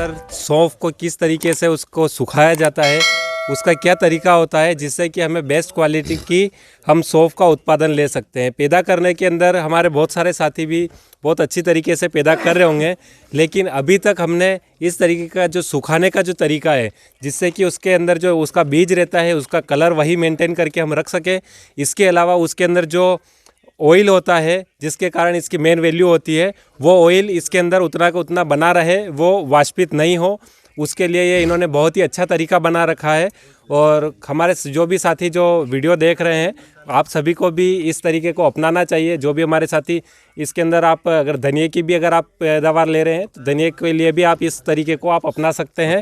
अंदर सौंफ को किस तरीके से उसको सुखाया जाता है, उसका क्या तरीका होता है जिससे कि हमें बेस्ट क्वालिटी की हम सौंफ का उत्पादन ले सकते हैं। पैदा करने के अंदर हमारे बहुत सारे साथी भी बहुत अच्छी तरीके से पैदा कर रहे होंगे, लेकिन अभी तक हमने इस तरीके का जो सुखाने का जो तरीका है जिससे कि उसके अंदर जो उसका बीज रहता है उसका कलर वही मेंटेन करके हम रख सकें। इसके अलावा उसके अंदर जो ऑयल होता है जिसके कारण इसकी मेन वैल्यू होती है, वो ऑयल इसके अंदर उतना का उतना बना रहे, वो वाष्पित नहीं हो, उसके लिए ये इन्होंने बहुत ही अच्छा तरीका बना रखा है। और हमारे जो भी साथी जो वीडियो देख रहे हैं, आप सभी को भी इस तरीके को अपनाना चाहिए। जो भी हमारे साथी इसके अंदर आप अगर धनिए की भी अगर आप पैदावार ले रहे हैं तो धनिए के लिए भी आप इस तरीके को आप अपना सकते हैं,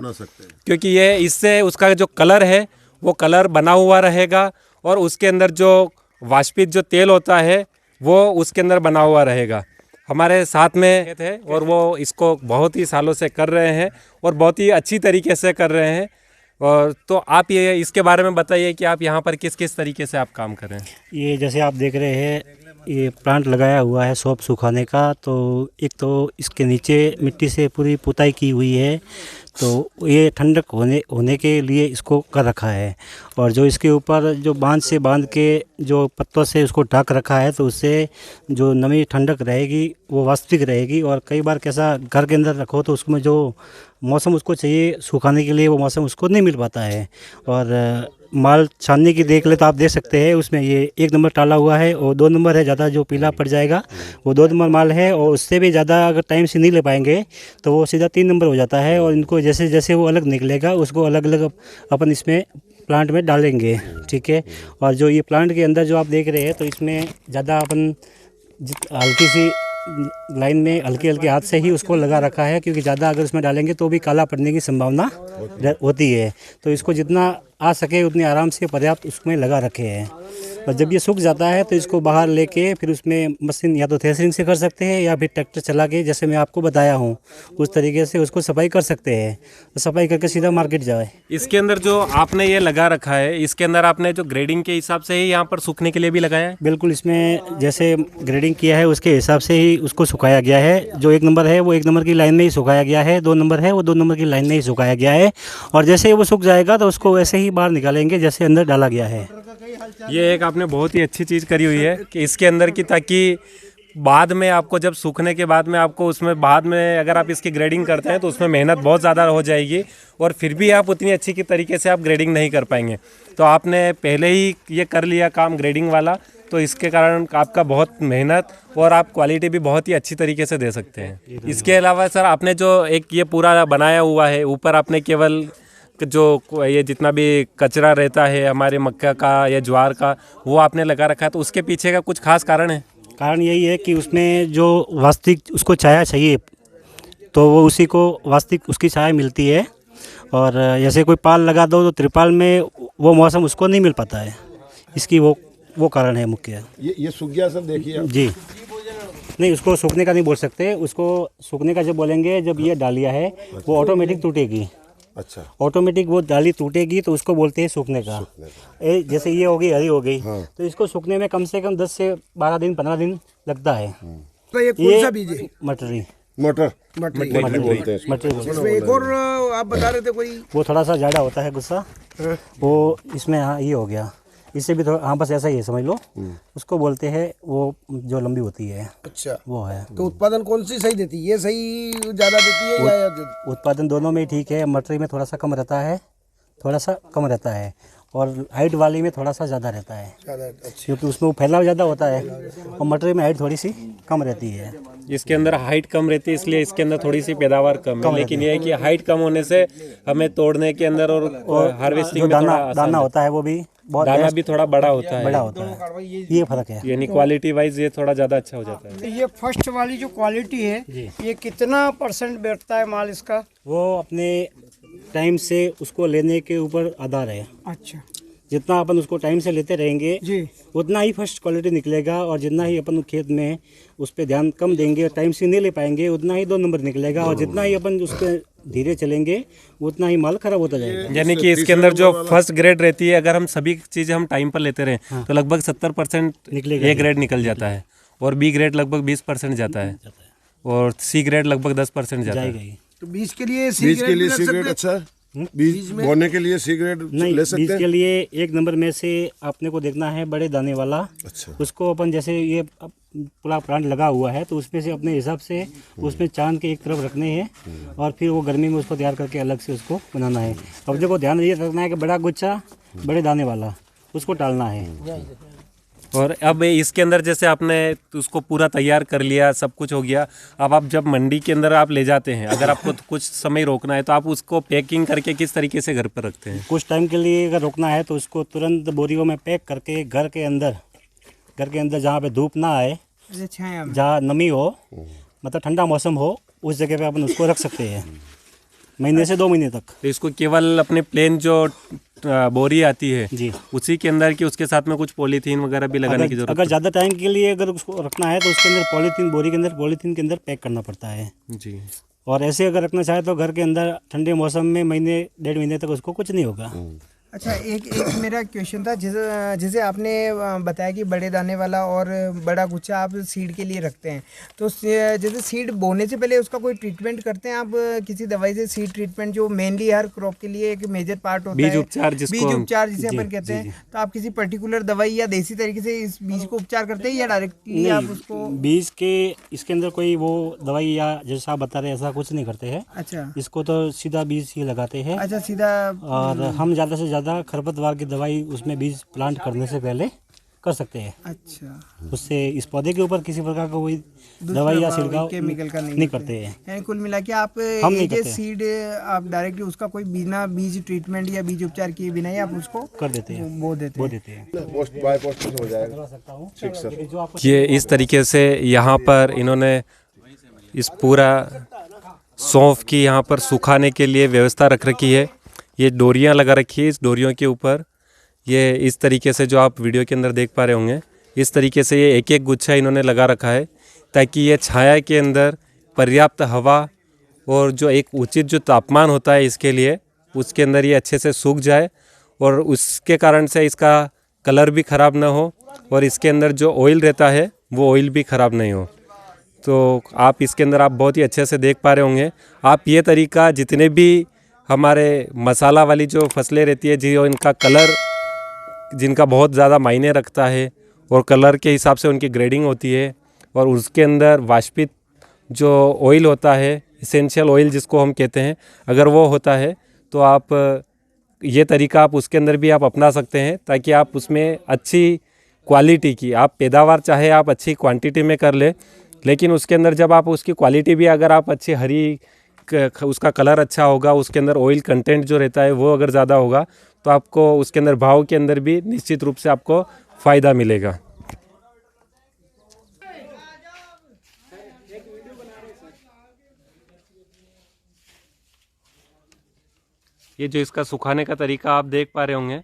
क्योंकि ये इससे उसका जो कलर है वो कलर बना हुआ रहेगा और उसके अंदर जो वाष्पित जो तेल होता है वो उसके अंदर बना हुआ रहेगा। हमारे साथ में थे और वो इसको बहुत ही सालों से कर रहे हैं और बहुत ही अच्छी तरीके से कर रहे हैं। और तो आप ये इसके बारे में बताइए कि आप यहाँ पर किस किस तरीके से आप काम कर रहे हैं। ये जैसे आप देख रहे हैं, ये प्लांट लगाया हुआ है सौंफ सुखाने का। तो एक तो इसके नीचे मिट्टी से पूरी पुताई की हुई है, तो ये ठंडक होने के लिए इसको कर रखा है। और जो इसके ऊपर जो बांध से बांध के जो पत्तों से उसको ढक रखा है, तो उससे जो नमी ठंडक रहेगी वो वास्तविक रहेगी। और कई बार कैसा घर के अंदर रखो तो उसमें जो मौसम उसको चाहिए सुखाने के लिए वो मौसम उसको नहीं मिल पाता है। और माल छानने की देख ले तो आप देख सकते हैं, उसमें ये 1 नंबर टाला हुआ है और 2 नंबर है, ज़्यादा जो पीला पड़ जाएगा वो 2 नंबर माल है। और उससे भी ज़्यादा अगर टाइम से नहीं ले पाएंगे तो वो सीधा 3 नंबर हो जाता है। और इनको जैसे जैसे वो अलग निकलेगा उसको अलग अलग अपन इसमें प्लांट में डालेंगे, ठीक है। और जो ये प्लांट के अंदर जो आप देख रहे हैं, तो इसमें ज़्यादा अपन हल्की सी लाइन में हल्के हल्के हाथ से ही उसको लगा रखा है, क्योंकि ज़्यादा अगर उसमें डालेंगे तो भी काला पड़ने की संभावना होती है। तो इसको जितना आ सके उतने आराम से पर्याप्त उसमें लगा रखे हैं। और जब ये सूख जाता है तो इसको बाहर लेके फिर उसमें मशीन या तो थ्रेसिंग से कर सकते हैं या फिर ट्रैक्टर चला के, जैसे मैं आपको बताया हूँ उस तरीके से उसको सफाई कर सकते हैं। तो सफाई करके सीधा मार्केट जाए। इसके अंदर जो आपने ये लगा रखा है, इसके अंदर आपने जो ग्रेडिंग के हिसाब से ही यहाँ पर सूखने के लिए भी लगाया है? बिल्कुल, इसमें जैसे ग्रेडिंग किया है उसके हिसाब से ही उसको सुखाया गया है। जो 1 नंबर है वो 1 नंबर की लाइन में ही सुखाया गया है, 2 नंबर है वो 2 नंबर की लाइन में ही सुखाया गया है। और जैसे ही वो सूख जाएगा तो उसको वैसे ही बाहर निकालेंगे जैसे अंदर डाला गया है। ये एक आपने बहुत ही अच्छी चीज़ करी हुई है कि इसके अंदर की, ताकि बाद में आपको जब सूखने के बाद में आपको उसमें बाद में अगर आप इसकी ग्रेडिंग करते हैं तो उसमें मेहनत बहुत ज़्यादा हो जाएगी और फिर भी आप उतनी अच्छी की तरीके से आप ग्रेडिंग नहीं कर पाएंगे। तो आपने पहले ही ये कर लिया काम ग्रेडिंग वाला, तो इसके कारण आपका बहुत मेहनत और आप क्वालिटी भी बहुत ही अच्छी तरीके से दे सकते हैं। इसके अलावा सर आपने जो एक ये पूरा बनाया हुआ है, ऊपर आपने केवल जो ये जितना भी कचरा रहता है हमारे मक्का का या ज्वार का वो आपने लगा रखा है, तो उसके पीछे का कुछ खास कारण है? कारण यही है कि उसमें जो वास्तविक उसको छाया चाहिए तो वो उसी को वास्तविक उसकी छाया मिलती है। और जैसे कोई पाल लगा दो तो त्रिपाल में वो मौसम उसको नहीं मिल पाता है। इसकी वो कारण है मुख्य। ये सूख गया सर, देखिए जी। नहीं, उसको सूखने का नहीं बोल सकते। उसको सूखने का जब बोलेंगे जब ये डालिया है वो ऑटोमेटिक टूटेगी। अच्छा, ऑटोमेटिक वो डाली टूटेगी तो उसको बोलते हैं सूखने का। जैसे ये हो गई, हरी हो गई, हाँ। तो इसको सूखने में कम से कम 10 से 12 दिन 15 दिन लगता है। तो ये कौन सा बीज है? मटरी मटर मटरी बोलते हैं इसको। मटरी बोलते हैं। इसमें एक और आप बता रहे थे कोई? वो थोड़ा सा ज़्यादा होता है गुस्सा, वो इसमें हाँ ये हो गया। इससे भी थोड़ा, हाँ बस ऐसा ही है समझ लो। उसको बोलते हैं वो जो लंबी होती है। अच्छा, वो है। तो उत्पादन कौन सी सही देती है? ये सही ज़्यादा देती है या उत्पादन दोनों में ठीक है। मटरी में थोड़ा सा कम रहता है, थोड़ा सा कम रहता है, और हाइट वाली में थोड़ा सा ज़्यादा रहता है, ज़्यादा? अच्छा, क्योंकि उसमें वो फैलाव ज़्यादा होता है। और मटरी में हाइट थोड़ी सी कम रहती है। इसके अंदर हाइट कम रहती है इसलिए इसके अंदर थोड़ी सी पैदावार कम है, लेकिन ये है कि हाइट कम होने से हमें तोड़ने के अंदर और हार्वेस्टिंग में थोड़ा दाना होता है वो भी बहुत दाना भी थोड़ा बड़ा होता है, ये फर्क है। यानी क्वालिटी वाइज ये थोड़ा ज़्यादा अच्छा हो जाता है। तो ये फर्स्ट वाली जो क्वालिटी है ये कितना % बैठता है माल इसका? वो अपने टाइम से उसको लेने के ऊपर आधार है। अच्छा जितना अपन उसको टाइम से लेते रहेंगे जी, उतना ही फर्स्ट क्वालिटी निकलेगा। और जितना ही अपन खेत में उस पर ध्यान कम देंगे, टाइम से नहीं ले पाएंगे, उतना ही 2 नंबर निकलेगा। और जितना ही अपन उसके धीरे चलेंगे उतना ही माल खराब होता जाएगा। यानी कि इसके अंदर जो फर्स्ट ग्रेड रहती है, अगर हम सभी चीज़ें हम टाइम पर लेते रहें तो लगभग 70% निकलेगा। ए ग्रेड निकल जाता है, और बी ग्रेड लगभग 20% जाता है, और सी ग्रेड लगभग 10% जाता है। तो बीज के लिए बीज के लिए सी ग्रेड अच्छा है? बीज बोने के लिए सी ग्रेड नहीं, ले बीज सकते के हैं? लिए एक नंबर में से अपने को देखना है बड़े दाने वाला। अच्छा उसको अपन जैसे ये पूरा प्लांट लगा हुआ है तो उसमें से अपने हिसाब से उसमें चांद के एक तरफ रखने हैं और फिर वो गर्मी में उसको तैयार करके अलग से उसको बनाना है। अपने को ध्यान ये रखना है कि बड़ा गुच्छा बड़े दाने वाला उसको टालना है। और अब इसके अंदर जैसे आपने उसको पूरा तैयार कर लिया, सब कुछ हो गया, अब आप जब मंडी के अंदर आप ले जाते हैं, अगर आपको कुछ समय रोकना है तो आप उसको पैकिंग करके किस तरीके से घर पर रखते हैं? कुछ टाइम के लिए अगर रोकना है तो उसको तुरंत बोरियों में पैक करके घर के अंदर जहाँ पे धूप ना आए, छाया में। जहाँ नमी हो, मतलब ठंडा मौसम हो, उस जगह पे अपन उसको रख सकते हैं महीने से 2 महीने तक। तो इसको केवल अपने प्लेन जो बोरी आती है जी, उसी के अंदर कि उसके साथ में कुछ पॉलीथीन वगैरह भी लगाने की जरूरत अगर ज़्यादा टाइम के लिए अगर उसको रखना है तो उसके अंदर बोरी के अंदर पॉलीथीन के अंदर पैक करना पड़ता है। जी। और ऐसे अगर रखना चाहे तो घर के अंदर ठंडे मौसम में महीने 1.5 महीने तक उसको कुछ नहीं होगा। अच्छा, एक मेरा क्वेश्चन था, जैसे आपने बताया कि बड़े दाने वाला और बड़ा गुच्छा आप सीड के लिए रखते हैं, तो जैसे सीड बोने से पहले उसका कोई ट्रीटमेंट करते हैं आप किसी दवाई से? सीड ट्रीटमेंट जो मेनली हर क्रॉप के लिए एक मेजर पार्ट होता बीज है, उपचार बीज उपचार जिसे अपन कहते हैं, तो आप किसी पर्टिकुलर दवाई या देसी तरीके से इस बीज को उपचार करते हैं या डायरेक्टली आप उसको? बीज के इसके अंदर कोई वो दवाई या जैसा आप बता रहे ऐसा कुछ नहीं करते हैं। अच्छा इसको तो सीधा बीज ही लगाते हैं। अच्छा, सीधा। और हम ज़्यादा से ज़्यादा खरपतवार की दवाई उसमें बीज प्लांट करने से पहले कर सकते हैं। अच्छा, उससे इस पौधे के ऊपर किसी प्रकार का कोई दवाई या छिड़काव केमिकल का नहीं करते हैं। यानी कुल मिला के आप हम नहीं ये करते। सीड आप डायरेक्टली उसका कोई बिना बीज ट्रीटमेंट या बीज उपचार किए बिना ही आप उसको कर देते हैं, बो देते वो हैं। देते हैं। पोस्ट बाय पोस्ट हो जाएगा। सकता हूँ ठीक सर। ये इस तरीके से यहाँ पर इन्होंने इस पूरा सौंफ की यहाँ पर सुखाने के लिए व्यवस्था रख रखी है। ये डोरियाँ लगा रखी है, इस डोरियों के ऊपर ये इस तरीके से जो आप वीडियो के अंदर देख पा रहे होंगे, इस तरीके से ये एक एक गुच्छा इन्होंने लगा रखा है ताकि ये छाया के अंदर पर्याप्त हवा और जो एक उचित जो तापमान होता है इसके लिए, उसके अंदर ये अच्छे से सूख जाए और उसके कारण से इसका कलर भी ख़राब ना हो और इसके अंदर जो ऑयल रहता है वो ऑयल भी ख़राब नहीं हो। तो आप इसके अंदर आप बहुत ही अच्छे से देख पा रहे होंगे। आप ये तरीका जितने भी हमारे मसाला वाली जो फसलें रहती है जो इनका कलर जिनका बहुत ज़्यादा मायने रखता है और कलर के हिसाब से उनकी ग्रेडिंग होती है और उसके अंदर वाष्पित जो ऑयल होता है, एसेंशियल ऑयल जिसको हम कहते हैं, अगर वो होता है तो आप ये तरीका आप उसके अंदर भी आप अपना सकते हैं ताकि आप उसमें अच्छी क्वालिटी की आप पैदावार चाहे आप अच्छी क्वांटिटी में कर ले, लेकिन उसके अंदर जब आप उसकी क्वालिटी भी अगर आप अच्छी हरी उसका कलर अच्छा होगा, उसके अंदर ऑयल कंटेंट जो रहता है वो अगर ज़्यादा होगा तो आपको उसके अंदर भाव के अंदर भी निश्चित रूप से आपको फ़ायदा मिलेगा। ये जो इसका सुखाने का तरीका आप देख पा रहे होंगे,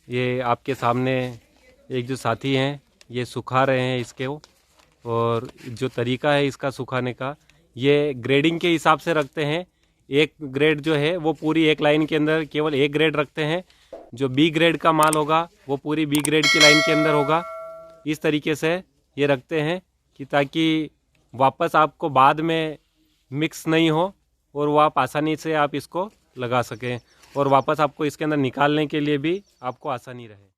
ये आपके सामने एक जो साथी हैं ये सुखा रहे हैं इसके और जो तरीका है इसका सुखाने का ये ग्रेडिंग के हिसाब से रखते हैं। एक ग्रेड जो है वो पूरी एक लाइन के अंदर केवल एक ग्रेड रखते हैं, जो बी ग्रेड का माल होगा वो पूरी बी ग्रेड की लाइन के अंदर होगा। इस तरीके से ये रखते हैं कि ताकि वापस आपको बाद में मिक्स नहीं हो और वो आप आसानी से आप इसको लगा सकें और वापस आपको इसके अंदर निकालने के लिए भी आपको आसानी रहे।